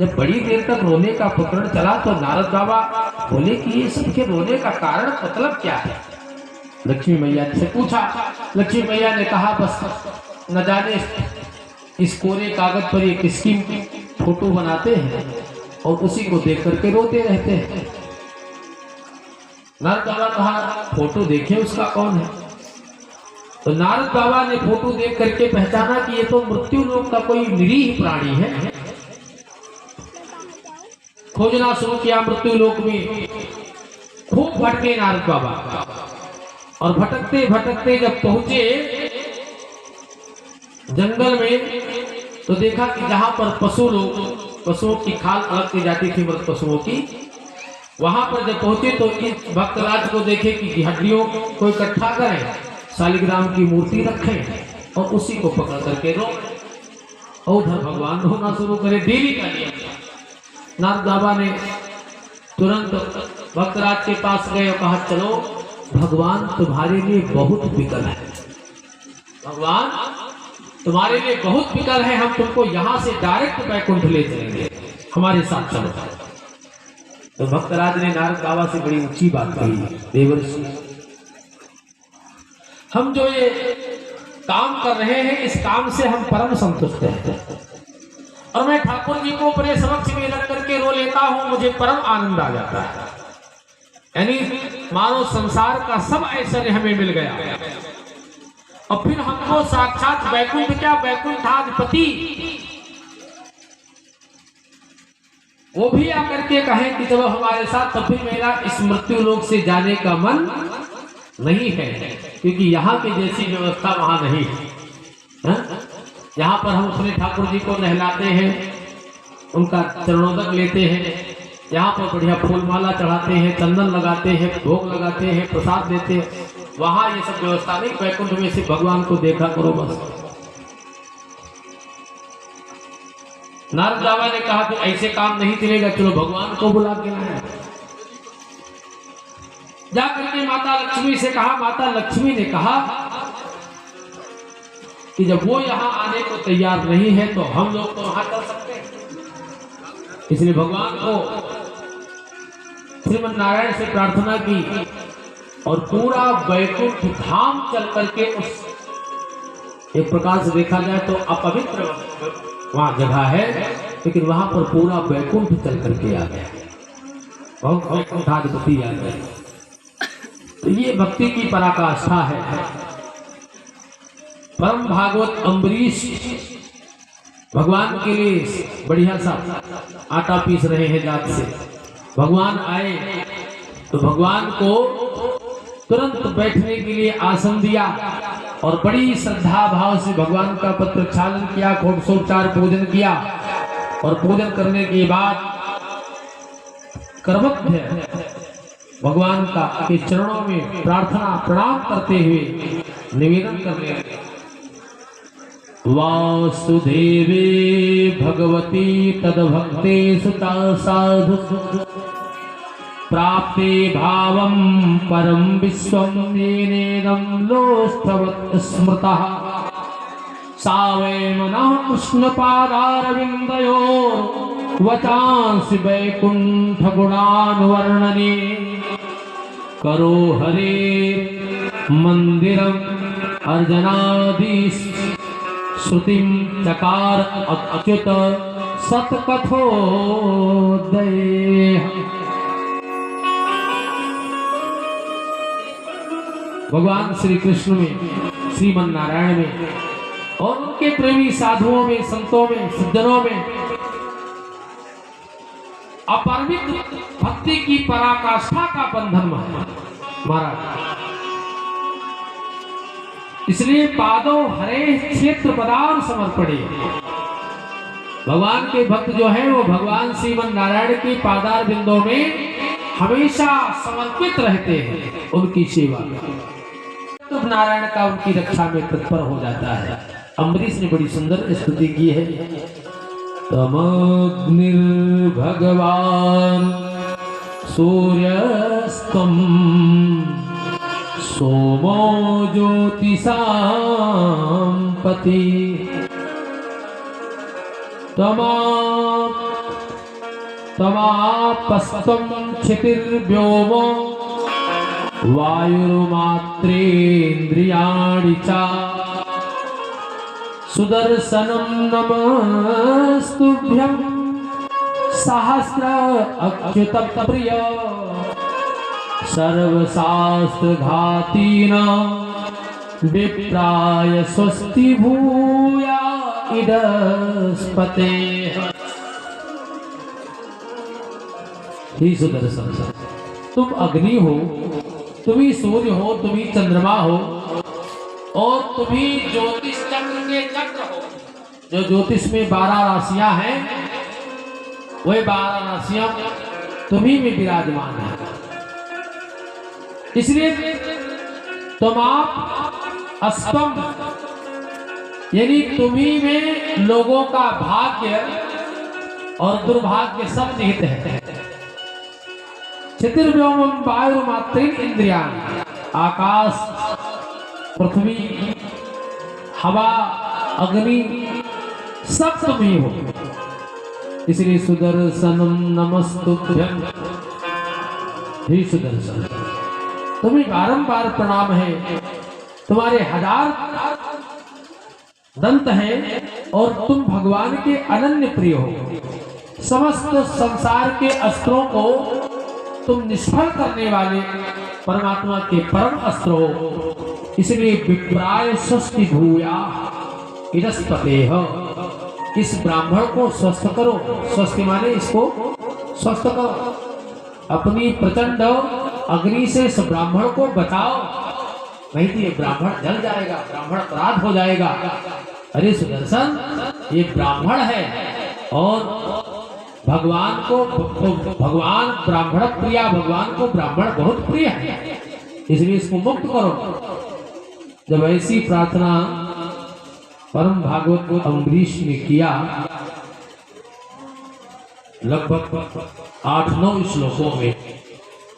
जब बड़ी देर तक रोने का प्रकरण चला तो नारद बाबा बोले कि ये सबके रोने का कारण मतलब क्या है। लक्ष्मी मैया से पूछा। लक्ष्मी मैया ने कहा बस न जाने इस कोरे कागज पर ये किसकी फोटो बनाते हैं और उसी को देख करके रोते रहते हैं। नारद बाबा कहा फोटो देखे उसका कौन है। तो नारद बाबा ने फोटो देख करके पहचाना कि ये तो मृत्यु लोक का कोई निरीह प्राणी है। खोजना शुरू किया मृत्यु लोक में, खूब भटके नारद बाबा और भटकते भटकते जब पहुंचे जंगल में तो देखा कि जहां पर पशुओं की खाल अलग की जाती थी मृत पशुओं की, वहां पर जब पहुंचे तो इस भक्तराज को देखे कि हड्डियों को इकट्ठा करें, शालिग्राम की मूर्ति रखें और उसी को पकड़ करके रो। और उधर भगवान रोना शुरू करे। देवी का नियम। नारद बाबा ने तुरंत भक्तराज के पास गए और कहा चलो भगवान तुम्हारे लिए बहुत विकल है, भगवान तुम्हारे लिए बहुत विकल है, हम तुमको यहां से डायरेक्ट बैकुंठ ले चलेंगे, हमारे साथ चलो। तो भक्तराज ने नारद बाबा से बड़ी ऊंची बात कही, देवर्षि हम जो ये काम कर रहे हैं इस काम से हम परम संतुष्ट हैं और मैं ठाकुर जी को अपने समक्ष में रख करके रो लेता हूं, मुझे परम आनंद आ जाता है। यानी मानो संसार का सब ऐश्वर्य हमें मिल गया और फिर हमको साक्षात वैकुंठ क्या वैकुंठाधिपति वो भी आकर के कहें कि चलो हमारे साथ, तब फिर मेरा इस मृत्यु लोक से जाने का मन नहीं है, क्योंकि यहाँ की जैसी व्यवस्था वहां नहीं है। यहाँ पर हम अपने ठाकुर जी को नहलाते हैं, उनका चरणोदक लेते हैं, यहाँ पर बढ़िया फूलमाला चढ़ाते हैं, चंदन लगाते हैं, भोग लगाते हैं, प्रसाद देते हैं। वहां ये सब व्यवस्था नहीं। वैकुंठ में से भगवान को देखा करो बस। नारद बाबा ने कहा कि ऐसे काम नहीं चलेगा, चलो भगवान को बुला के लाए। जाकर के माता लक्ष्मी से कहा। माता लक्ष्मी ने कहा कि जब वो यहाँ आने को तैयार नहीं है तो हम लोग तो वहां चल सकते हैं। इसलिए भगवान को श्रीमन नारायण से प्रार्थना की और पूरा वैकुंठ धाम चल करके उस एक प्रकार से देखा जाए तो अपवित्र वहां जगह है, लेकिन वहां पर पूरा वैकुंठ चल करके आ गया, बहुत वैकुंठाधिपति आ गए। तो ये भक्ति की पराकाष्ठा है। परम भागवत अम्बरीश भगवान के लिए बढ़िया सा आटा पीस रहे हैं जात से। भगवान आए तो भगवान को तुरंत बैठने के लिए आसन दिया और बड़ी श्रद्धा भाव से भगवान का पत्रक्षालन किया, षोडशोपचार पूजन किया और पूजन करने के बाद कर्मभ्य भगवान का के चरणों में प्रार्थना प्रणाम करते हुए निवेदन करने लगे। वासुदेवे भगवती तद्भक्ते सुता साधु प्राप्ते भावं परम विश्वं येनेदं लोष्ठवत् स्मृतः सा वै मनः कृष्णपादारविन्दयोर् वचांसि वैकुंठ गुणानुवर्णने करो हरे मंदिरम अर्जनादि श्रुतिं चकार अच्युत सतकथोदय। भगवान श्री कृष्ण में, श्रीमन नारायण में और उनके प्रेमी साधुओं में, संतों में, सज्जनों में अपरिमित भक्ति की पराकाष्ठा का बंधन महाराज। इसलिए पादो हरे क्षेत्र पदार समर्पणे। भगवान के भक्त जो है वो भगवान श्रीमन नारायण के पादार बिंदों में हमेशा समर्पित रहते हैं उनकी सेवा में। तो नारायण का उनकी रक्षा में तत्पर हो जाता है। अम्बरीश ने बड़ी सुंदर स्तुति की है। तमग्निर्भगवान सूर्यस्तम सोमो ज्योतिषां पति तमा तमापस्त्वं क्षितिर्व्योमो वायुर्मात्रेन्द्रियाणि च सुदर्शनं नमस्तुभ्यं सहस्र अच्युत प्रिय सर्वशास्त्रघातीन विप्राय स्वस्ति भूया इदस्पते। ही सुदर्शन, तुम अग्नि हो, तुम ही सूर्य हो, तुम ही चंद्रमा हो और तुम ही ज्योतिष चक्र के चक्र हो। जो ज्योतिष में 12 राशियां हैं, वही 12 राशियां तुम्ही में विराजमान है। इसलिए तुम आप अस्तम यानी तुम्ही में लोगों का भाग्य और दुर्भाग्य सब निहित है। क्षितिर्व्योमं वायुर्मात्रेण इंद्रियाणि, आकाश, पृथ्वी, हवा, अग्नि सब तुम ही हो। इसलिए सुदर्शनम नमस्तुभ्यं, हे सुदर्शन तुम्हें बारंबार प्रणाम है। तुम्हारे 1000 दंत हैं और तुम भगवान के अनन्य प्रिय हो। समस्त संसार के अस्त्रों को तुम निष्फल करने वाले परमात्मा के परम अस्त्र हो। इसलिए विप्राय स्वस्ति भूया इदस्पते, इस ब्राह्मण को स्वस्थ करो। स्वस्थ माने इसको स्वस्थ करो। अपनी प्रचंड अग्नि से इस ब्राह्मण को बचाओ, नहीं तो ये ब्राह्मण जल जाएगा, ब्राह्मण अपराध हो जाएगा। अरे सुदर्शन, ये ब्राह्मण है और भगवान को भगवान ब्राह्मण प्रिया, भगवान को ब्राह्मण बहुत प्रिय है, इसलिए इसको मुक्त करो। जब ऐसी प्रार्थना परम भागवत को अम्बरीश ने किया, लगभग 8-9 श्लोकों में,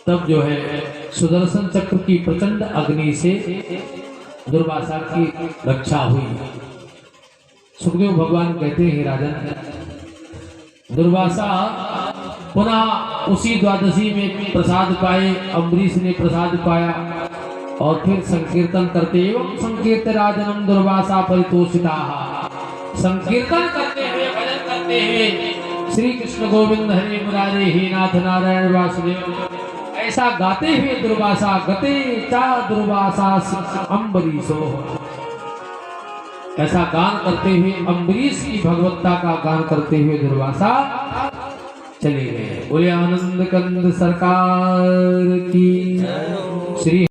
तब जो है सुदर्शन चक्र की प्रचंड अग्नि से दुर्वासा की रक्षा हुई। सुखदेव भगवान कहते हैं, राजन, दुर्वासा पुनः उसी द्वादशी में प्रसाद पाए, अम्बरीश ने प्रसाद पाया और फिर संकीर्तन करते एवं संकीर्तन राजनम दुर्वासा परितोषिता, संकीर्तन करते हुए, भजन करते हुए श्री कृष्ण गोविंद हरे मुरारे हे नाथ नारायण वासुदेव, ऐसा गाते हुए दुर्वासा गते चा दुर्वासा अम्बरीशो, ऐसा गान करते हुए अम्बरीश की भगवत्ता का गान करते हुए दुर्वासा चले गए। बोले आनंद कंद सरकार की श्री।